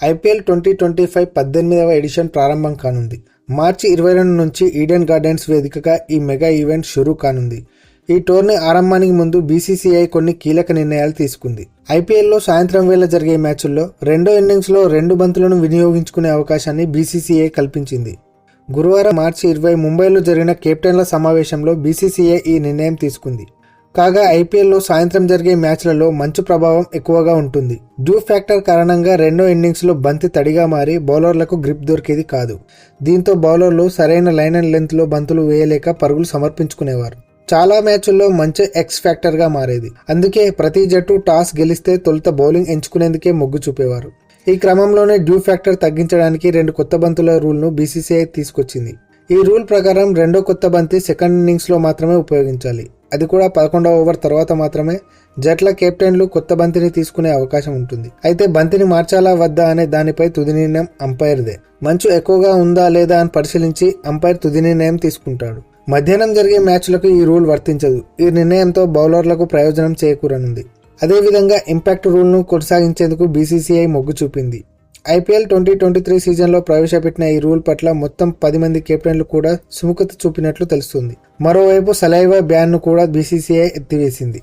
IPL 2025 18వ edition ప్రారంభం కానుంది. మార్చి 22 నుంచి ఈడెన్ గార్డెన్స్ వేదికగా ఈ మెగా ఈవెంట్ షురూ కానుంది. ఈ టోర్నీ ఆరంభానికి ముందు బీసీసీఐ కొన్ని కీలక నిర్ణయాలు తీసుకుంది. ఐపీఎల్లో సాయంత్రం వేళ జరిగే మ్యాచుల్లో రెండో ఇన్నింగ్స్లో 2 బంతులను వినియోగించుకునే అవకాశాన్ని బీసీసీఐ కల్పించింది. గురువారం మార్చి 20 ముంబైలో జరిగిన కెప్టెన్ల సమావేశంలో బీసీసీఐ ఈ నిర్ణయం తీసుకుంది. కాగా ఐపీఎల్లో సాయంత్రం జరిగే మ్యాచ్లలో మంచు ప్రభావం ఎక్కువగా ఉంటుంది. డ్యూ ఫ్యాక్టర్ కారణంగా రెండో ఇన్నింగ్స్లో బంతి తడిగా మారి బౌలర్లకు గ్రిప్ దొరికేది కాదు. దీంతో బౌలర్లు సరైన లైన్ అండ్ లెంత్లో బంతులు వేయలేక పరుగులు సమర్పించుకునేవారు. చాలా మ్యాచ్ల్లో మంచి ఎక్స్ ఫ్యాక్టర్గా మారేది. అందుకే ప్రతి జట్టు టాస్ గెలిస్తే తొలుత బౌలింగ్ ఎంచుకునేందుకే మొగ్గు చూపేవారు. ఈ క్రమంలోనే డ్యూ ఫ్యాక్టర్ తగ్గించడానికి 2 కొత్త బంతుల రూల్ను బీసీసీఐ తీసుకొచ్చింది. ఈ రూల్ ప్రకారం రెండో కొత్త బంతి సెకండ్ ఇన్నింగ్స్లో మాత్రమే ఉపయోగించాలి. అది కూడా 11వ ఓవర్ తర్వాత మాత్రమే జట్ల కెప్టెన్లు కొత్త బంతిని తీసుకునే అవకాశం ఉంటుంది. అయితే బంతిని మార్చాలా వద్దా అనే దానిపై తుది నిర్ణయం అంపైర్దే. మంచు ఎక్కువగా ఉందా లేదా అని పరిశీలించి అంపైర్ తుది నిర్ణయం తీసుకుంటాడు. మధ్యాహ్నం జరిగే మ్యాచ్లకు ఈ రూల్ వర్తించదు. ఈ నిర్ణయంతో బౌలర్లకు ప్రయోజనం చేకూరనుంది. అదేవిధంగా ఇంపాక్ట్ రూల్ను కొనసాగించేందుకు బీసీసీఐ మొగ్గు చూపింది. ఐపీఎల్ 2023 సీజన్లో ప్రవేశపెట్టిన ఈ రూల్ పట్ల మొత్తం 10 మంది కెప్టెన్లు కూడా సుముఖత చూపినట్లు తెలుస్తుంది. మరోవైపు సలైవా బ్యాన్ను కూడా బీసీసీఐ ఎత్తివేసింది.